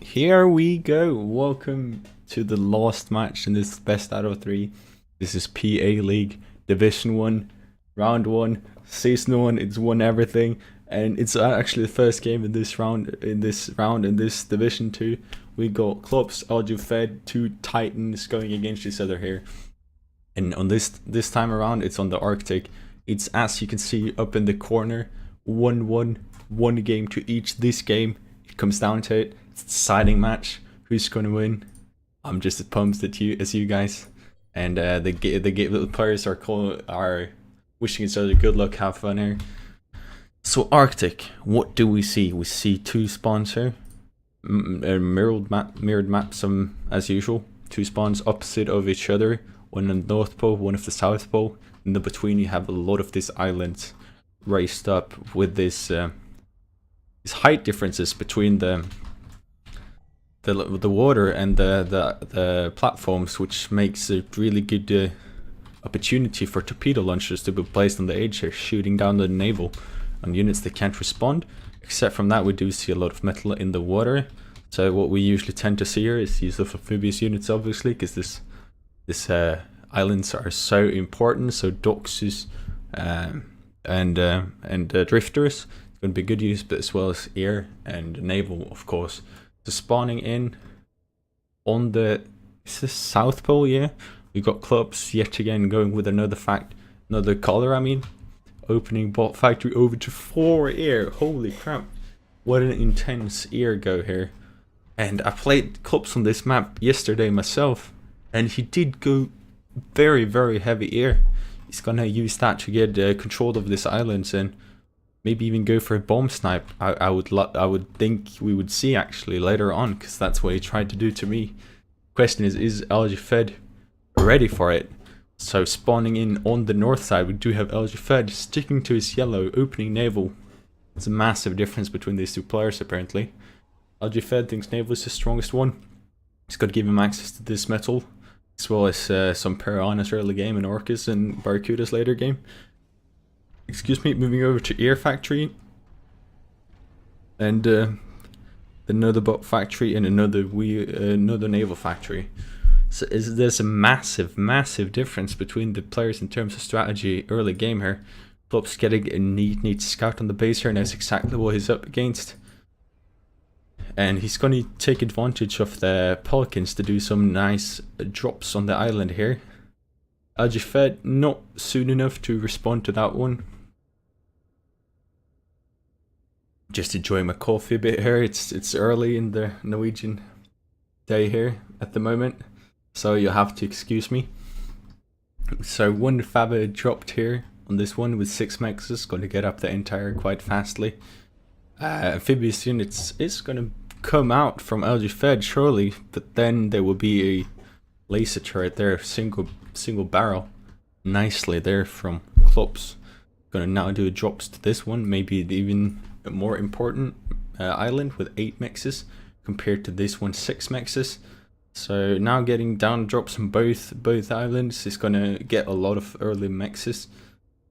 Here we go. Welcome to the last match in this best out of 3. This is PA League Division 1, Round 1, Season 1. It's won everything, and it's actually the first game in this round. In this Division 2, we got Clopse, ljfed, two titans going against each other here. And on this time around, it's on the Arctic. It's, as you can see up in the corner, 1-1, one game to each. This game, it comes down to it. It's a deciding match. Who's going to win? I'm just as pumped as you guys. And the players are wishing each other good luck, have fun here. So Arctic, what do we see? We see two spawns here. Mirrored maps, as usual. Two spawns opposite of each other. One on the North Pole, one of the South Pole. In the between, you have a lot of these islands raised up with these height differences between the water and the platforms, which makes a really good opportunity for torpedo launchers to be placed on the edge here, shooting down the naval on units that can't respond. Except from that, we do see a lot of metal in the water. So what we usually tend to see here is use of amphibious units, obviously, because this islands are so important. So doxes and drifters, it's going to be good use, but as well as air and naval, of course. So spawning in on the South Pole, yeah, we got Clopse yet again going with another color. I mean, opening bot factory over to 4 air. Holy crap! What an intense air go here. And I played Clopse on this map yesterday myself, and he did go very, very heavy air. He's gonna use that to get control of this islands and maybe even go for a bomb snipe. I would think we would see actually later on, because that's what he tried to do to me. Question is ljfed ready for it? So spawning in on the north side, we do have ljfed sticking to his yellow, opening naval. It's a massive difference between these two players apparently. ljfed thinks naval is the strongest one. He's got to give him access to this metal, as well as some piranhas early game and orcas and barracudas later game. Excuse me, moving over to air factory, and another bot factory, and another naval factory. So there's a massive difference between the players in terms of strategy early game here. Clopse getting a neat scout on the base here, knows exactly what he's up against, and he's going to take advantage of the pelicans to do some nice drops on the island here. ljfed not soon enough to respond to that one. Just enjoying my coffee a bit here. It's early in the Norwegian day here at the moment, so you'll have to excuse me. So one Faber dropped here on this one with 6 mexes, going to get up the entire quite fastly. Amphibious units is going to come out from ljfed surely, but then there will be a laser turret there, single barrel, nicely there from Clopse. Going to now do drops to this one, maybe even a more important island with 8 mexes compared to this one 6 mexes. So now getting down drops on both islands is going to get a lot of early mexes.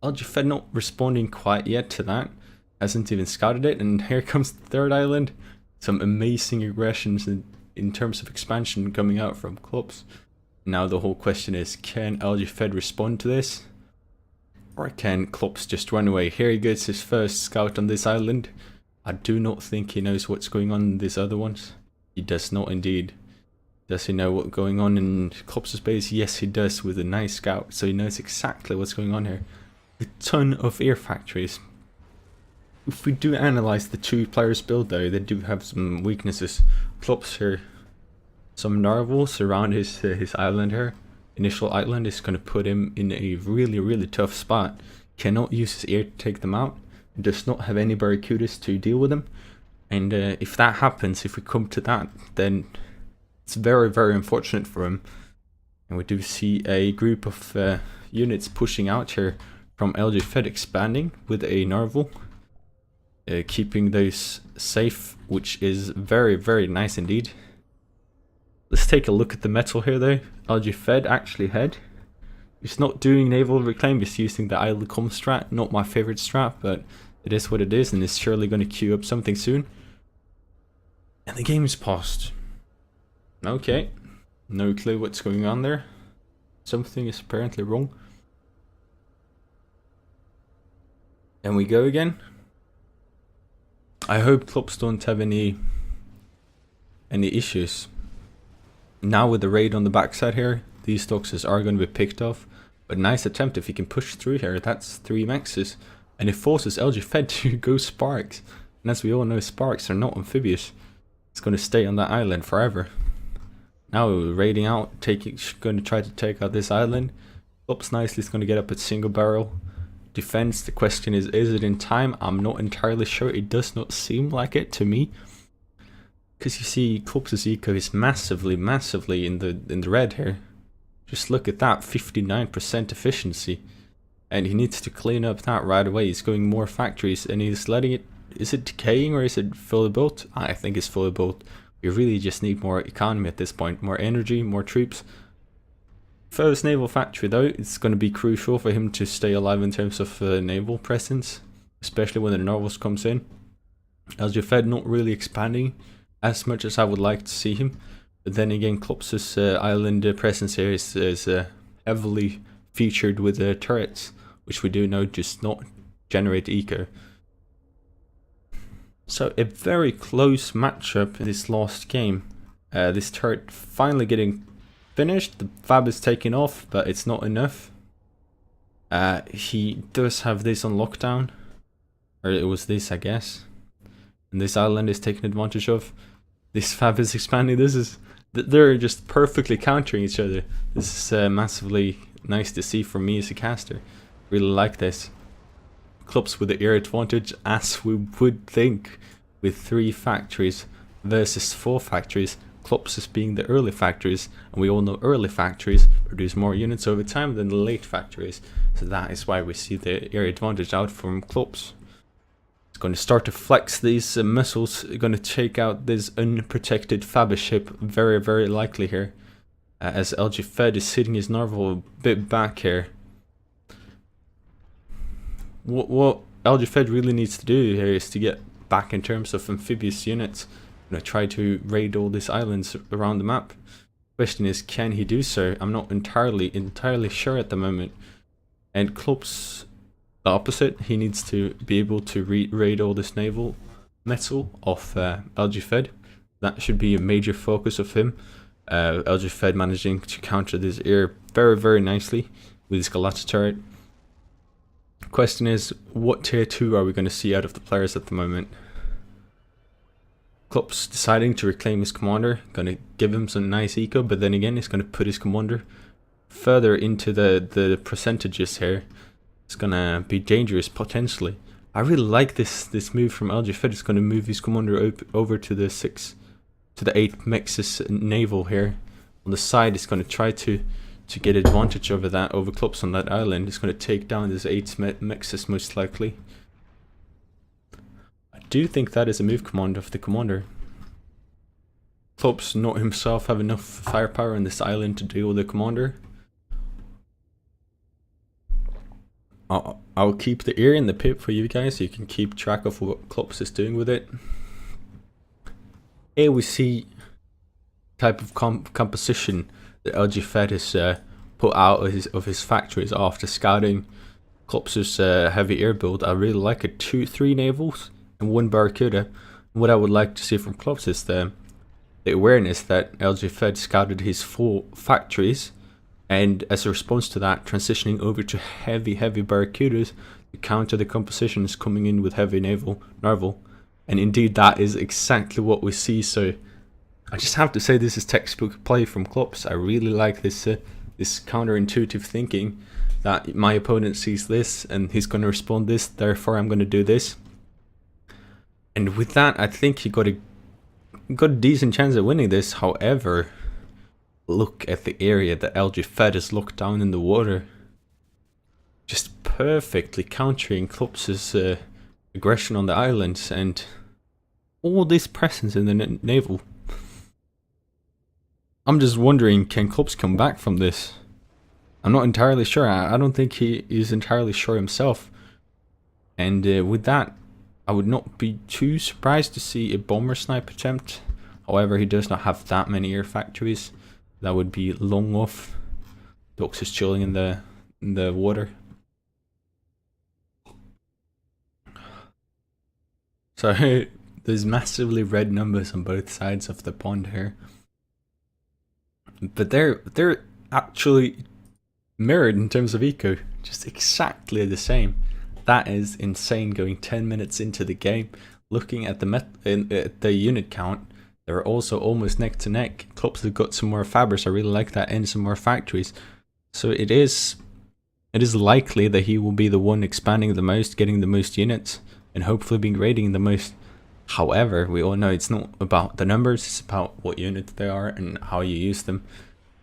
ljfed not responding quite yet to that, hasn't even scouted it, and here comes the 3rd island. Some amazing aggressions in terms of expansion coming out from Clopse. Now the whole question is, can ljfed respond to this? Or can Clopse just run away? Here he gets his first scout on this island. I do not think he knows what's going on in these other ones. He does not indeed. Does he know what's going on in Clopse's base? Yes, he does, with a nice scout. So he knows exactly what's going on here. A ton of air factories. If we do analyze the two players' build though, they do have some weaknesses. Clopse here, some narvals around his island here. Initial island is going to put him in a really tough spot. Cannot use his air to take them out. Does not have any barracudas to deal with them. And if that happens, if we come to that, then it's very unfortunate for him. And we do see a group of units pushing out here from ljfed, expanding with a narval. Keeping those safe, which is very nice indeed. Let's take a look at the metal here though. ljfed actually had. He's not doing naval reclaim, he's using the idle com strat. Not my favorite strat, but it is what it is, and it's surely going to queue up something soon. And the game is paused. Okay. No clue what's going on there. Something is apparently wrong. And we go again. I hope Clopse don't have any issues. Now with the raid on the backside here, these doxes are going to be picked off. But nice attempt if he can push through here. That's 3 maxes. And it forces ljfed to go Sparks. And as we all know, Sparks are not amphibious. It's going to stay on that island forever. Now raiding out, going to try to take out this island. Clopse nicely is going to get up at single barrel. Defense, the question is it in time? I'm not entirely sure. It does not seem like it to me. Because you see, Clopse's eco is massively in the red here. Just look at that, 59% efficiency. And he needs to clean up that right away. He's going more factories and he's letting it... Is it decaying or is it fully built? I think it's fully built. We really just need more economy at this point. More energy, more troops. First naval factory though, it's going to be crucial for him to stay alive in terms of naval presence. Especially when the Narvals comes in. ljfed not really expanding as much as I would like to see him. But then again, Clopse's island presence here is heavily featured with turrets. Which we do know just not generate eco. So a very close matchup in this last game. This turret finally getting finished. The fab is taking off, but it's not enough. He does have this on lockdown. Or it was this, I guess. And this island is taken advantage of. This fab is expanding. They're just perfectly countering each other. This is massively nice to see for me as a caster. Really like this. Clopse with the air advantage, as we would think, with 3 factories versus 4 factories. Clopse is being the early factories, and we all know early factories produce more units over time than the late factories. So that is why we see the air advantage out from Clopse. It's going to start to flex these missiles, going to take out this unprotected fab ship very likely here. As ljfed is sitting his Narval a bit back here. What ljfed really needs to do here is to get back in terms of amphibious units. Try to raid all these islands around the map. Question is, can he do so? I'm not entirely sure at the moment. And Clopse, the opposite, he needs to be able to raid all this naval metal off ljfed. That should be a major focus of him. ljfed managing to counter this air very nicely with his Galata turret. Question is, what tier 2 are we going to see out of the players at the moment? Clopse deciding to reclaim his commander, going to give him some nice eco, but then again he's going to put his commander further into the percentages here. It's going to be dangerous potentially. I really like this move from ljfed. It's going to move his commander over to the 8 Mexis naval here. On the side, it's going to try to get advantage over that, over Clopse on that island. It's going to take down this 8 Mexis most likely. I do think that is a move command of the commander. Clopse not himself have enough firepower on this island to deal with the commander. I'll keep the ear in the pip for you guys so you can keep track of what Clopse is doing with it. Here we see type of composition that ljfed has put out of his factories after scouting Clopse's heavy air build. I really like it. 3 navals and 1 barracuda. What I would like to see from Clopse is the awareness that ljfed scouted his 4 factories, and as a response to that, transitioning over to heavy barracudas to counter the compositions coming in with heavy naval. And indeed that is exactly what we see. So I just have to say, this is textbook play from Clopse. I really like this counterintuitive thinking that my opponent sees this and he's going to respond this, therefore I'm going to do this. And with that, I think he got a decent chance at winning this. However, look at the area that ljfed is locked down in the water. Just perfectly countering Clopse's aggression on the islands and all this presence in the naval. I'm just wondering, can Clopse come back from this? I'm not entirely sure. I don't think he is entirely sure himself. And with that, I would not be too surprised to see a bomber snipe attempt However, he does not have that many air factories. That would be long off. Dox is chilling in the water. So there's massively red numbers on both sides of the pond here. But they're actually mirrored in terms of eco, just exactly the same. That is insane. Going 10 minutes into the game, looking at the unit count, they're also almost neck to neck. Clopse have got some more fabrics, I really like that, and some more factories. So it is likely that he will be the one expanding the most, getting the most units, and hopefully being raiding the most. However, we all know it's not about the numbers, it's about what units they are and how you use them.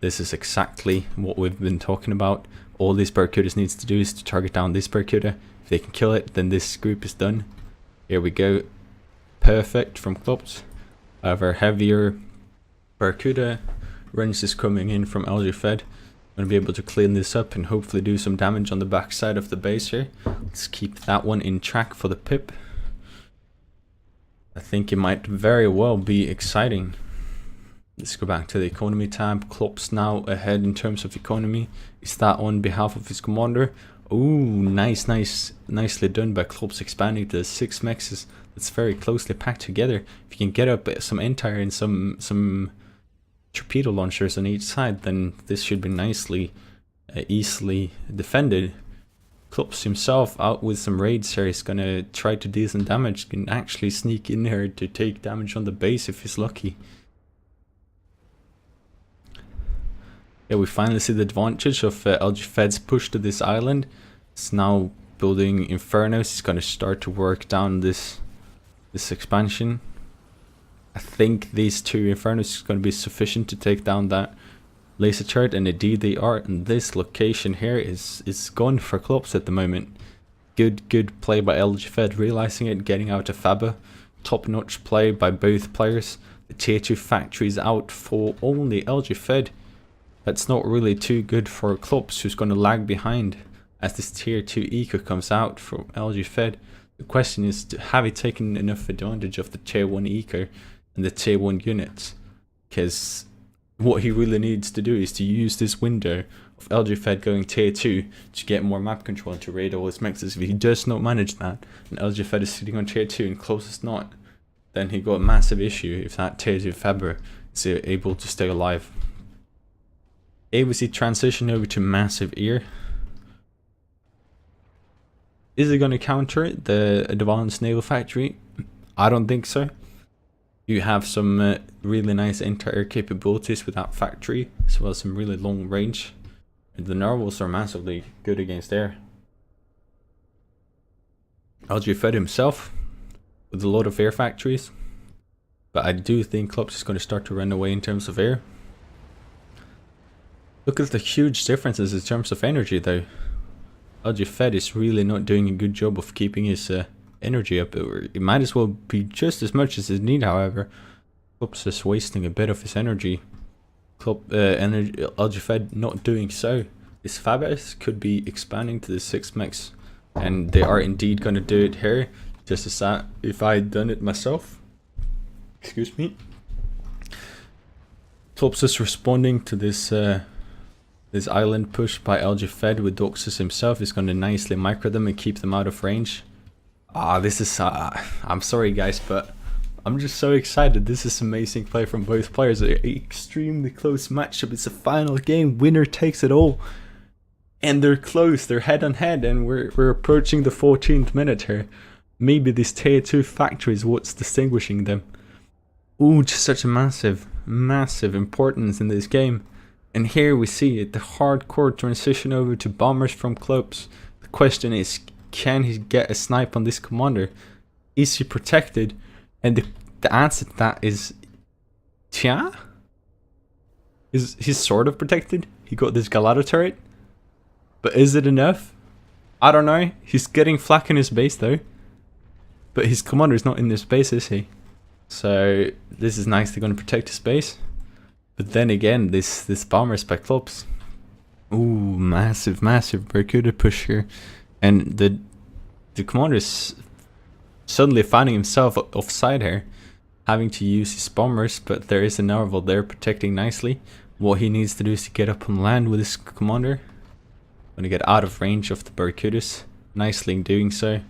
This is exactly what we've been talking about. All these Barracudas needs to do is to target down this Barracuda. If they can kill it, then this group is done. Here we go. Perfect from Clopse. However, heavier Barracuda runs is coming in from ljfed. I'm going to be able to clean this up and hopefully do some damage on the backside of the base here. Let's keep that one in track for the pip. I think it might very well be exciting. Let's go back to the economy tab. Clopse now ahead in terms of economy. Is that on behalf of his commander? Ooh, nicely done by Clopse, expanding to 6 mexes. That's very closely packed together. If you can get up some entire and some torpedo launchers on each side, then this should be nicely, easily defended. Clopse himself out with some raids here. He's gonna try to do some damage. Can actually sneak in here to take damage on the base if he's lucky. Yeah, we finally see the advantage of ljfed's push to this island. It's now building infernos. He's gonna start to work down this expansion. I think these 2 infernos is gonna be sufficient to take down that laser turret, and indeed they are. And this location here is gone for Clopse at the moment. Good play by ljfed, realizing it, getting out of Faba. Top notch play by both players. The tier 2 factories out for only ljfed. That's not really too good for Clopse, who's going to lag behind as this tier 2 eco comes out from ljfed. The question is, have he taken enough advantage of the tier 1 eco and the tier 1 units? Because what he really needs to do is to use this window of ljfed going tier 2 to get more map control and to raid all his mexes. If he does not manage that, and ljfed is sitting on tier 2 and Clopse is not, then he got a massive issue if that tier 2 Faber is able to stay alive. Here we see transition over to massive ear. Is it going to counter the advanced naval factory? I don't think so. You have some really nice anti-air capabilities with that factory, as well as some really long range. And the narwhals are massively good against air. ljfed himself with a lot of air factories, but I do think Clopse is going to start to run away in terms of air. Look at the huge differences in terms of energy though. ljfed is really not doing a good job of keeping his energy up. It might as well be just as much as his need, however. Clopse is wasting a bit of his energy. ljfed not doing so. His Fabas could be expanding to the 6 mex, and they are indeed going to do it here, just as that if I had done it myself. Excuse me. Clopse is responding to this this island push by ljfed with Doxus himself. Is going to nicely micro them and keep them out of range. This is I'm sorry guys, but I'm just so excited. This is amazing play from both players. An extremely close matchup. It's a final game. Winner takes it all. And they're close. They're head on head, and we're approaching the 14th minute here. Maybe this tier 2 factory is what's distinguishing them. Ooh, just such a massive importance in this game. And here we see it, the hardcore transition over to bombers from Clopse. The question is, can he get a snipe on this commander? Is he protected? And the answer to that is, tja? He's sort of protected. He got this Galata turret. But is it enough? I don't know. He's getting flak in his base though. But his commander is not in this base, is he? So this is nicely going to protect his base. But then again, this bombers by Clopse. Ooh, massive Barracuda push here. And the commander is suddenly finding himself offside here. having to use his bombers, but there is a narval there protecting nicely. What he needs to do is to get up on land with his commander. Going to get out of range of the Barracudas, nicely in doing so.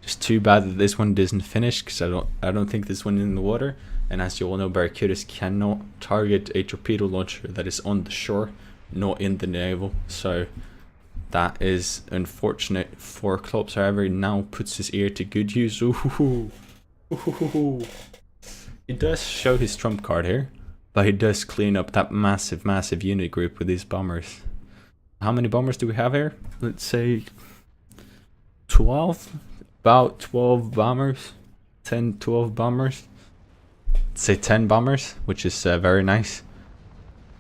Just too bad that this one doesn't finish, because I don't think this one is in the water. And as you all know, Barracudas cannot target a torpedo launcher that is on the shore, not in the naval. So that is unfortunate for Clopse. However, he now puts his ear to good use. Ooh. Ooh. He does show his trump card here, but he does clean up that massive unit group with his bombers. How many bombers do we have here? Let's say 12. About 12 bombers. 10, 12 bombers. Let's say 10 bombers, which is very nice.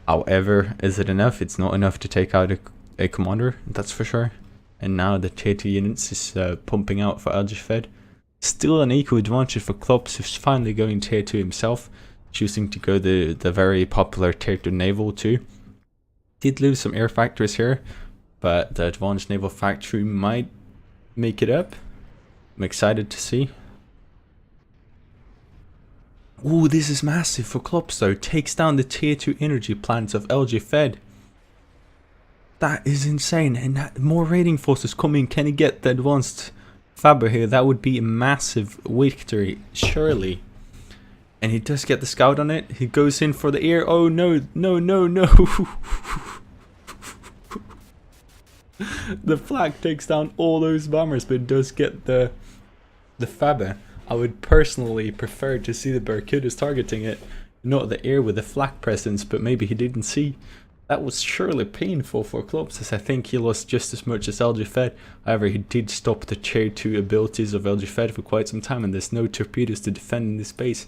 However, is it enough? It's not enough to take out a commander, that's for sure. And now the tier 2 units is pumping out for ljfed. Still an equal advantage for Clopse, who's finally going tier 2 himself, choosing to go the very popular tier 2 naval too. Did lose some air factories here, but the advanced naval factory might make it up. I'm excited to see. Ooh, this is massive for Clopse though. Takes down the tier 2 energy plants of ljfed. That is insane. And more raiding forces coming. Can he get the advanced Faber here? That would be a massive victory, surely. And he does get the scout on it. He goes in for the ear. Oh no, no, no, no. The flag takes down all those bombers, but does get the Faber. I would personally prefer to see the Barracudas targeting it, not the air with the flak presence, but maybe he didn't see. That was surely painful for Clopse, as I think he lost just as much as ljfed. However, he did stop the tier 2 abilities of ljfed for quite some time, and there's no torpedoes to defend in this space.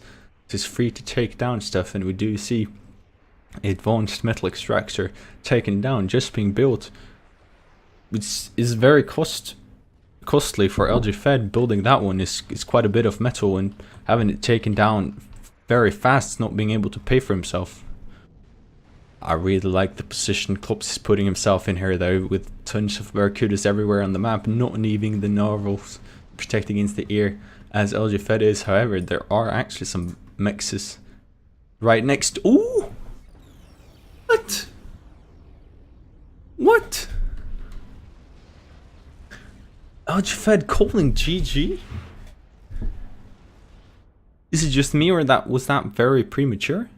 It's free to take down stuff, and we do see advanced metal extractor taken down, just being built, which is very costly for ljfed. Building that one is quite a bit of metal, and having it taken down very fast, not being able to pay for himself. I really like the position Clopse is putting himself in here though, with tons of Barracudas everywhere on the map, not leaving the narvals protecting against the air as ljfed is. However, there are actually some mexes right next. Ooh! What? What? ljfed calling GG? Is it just me, or was that very premature?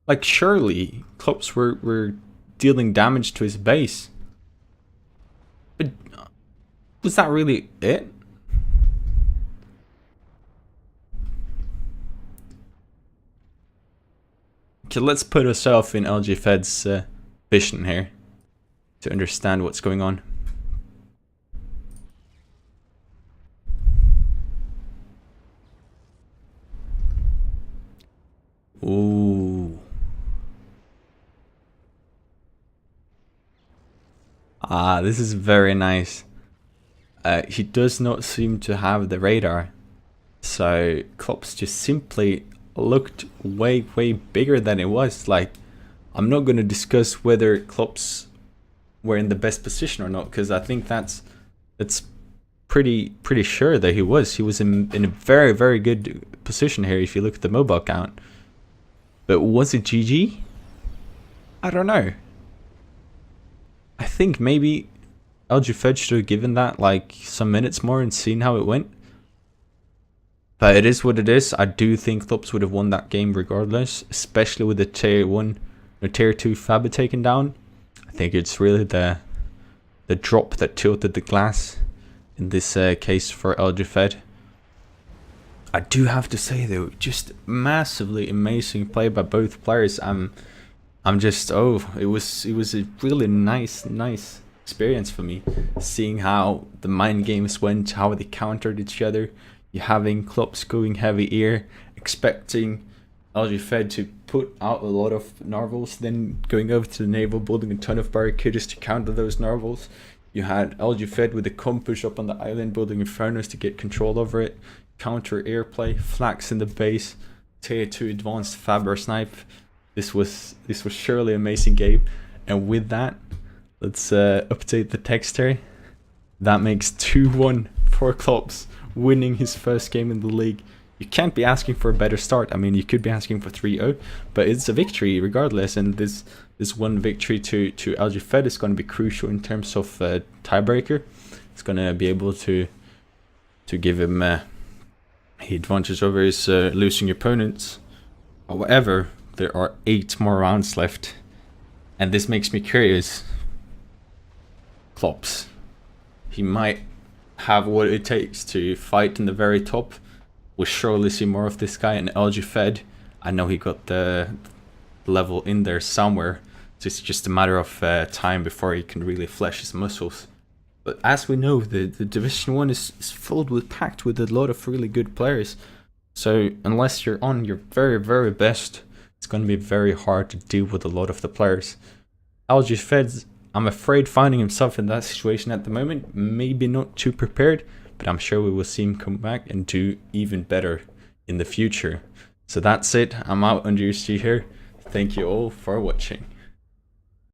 Like, surely Clopse were dealing damage to his base. But was that really it? Okay, let's put ourselves in ljfed's vision here to understand what's going on. Ooh. Ah, this is very nice. He does not seem to have the radar, so Clopse just simply looked way bigger than it was. Like, I'm not going to discuss whether Clopse were in the best position or not, because I think that's pretty sure that he was in a very good position here if you look at the mobile count. But was it GG? I don't know. I think maybe ljfed should have given that like some minutes more and seen how it went. But it is what it is. I do think Clopse would have won that game regardless, especially with the tier 1 or tier 2 Faber taken down. I think it's really the drop that tilted the glass in this case for ljfed. I do have to say though, just massively amazing play by both players. I'm just, it was a really nice experience for me, seeing how the mind games went, how they countered each other. You having Clopse going heavy air, expecting ljfed to put out a lot of narvals, then going over to the naval, building a ton of Barracudas to counter those narvals. You had ljfed with the compass up on the island, building infernos to get control over it, counter airplay, flax in the base, tier 2 advanced Faber snipe. This was surely an amazing game. And with that, let's update the text here. That makes 2-1 for Clopse. winning his first game in the league. You can't be asking for a better start. I mean, you could be asking for 3-0, but it's a victory regardless. And this one victory to ljfed is going to be crucial in terms of tiebreaker. It's going to be able to give him the advantage over his losing opponents. However, there are 8 more rounds left, and this makes me curious. Clopse, he might have what it takes to fight in the very top. We'll surely see more of this guy. And ljfed, I know he got the level in there somewhere, so it's just a matter of time before he can really flesh his muscles. But as we know, the Division 1 is packed with a lot of really good players. So unless you're on your very, very best, it's going to be very hard to deal with a lot of the players. ljfed, I'm afraid, finding himself in that situation at the moment. Maybe not too prepared, but I'm sure we will see him come back and do even better in the future. So that's it. I'm out. AndreasG here. Thank you all for watching.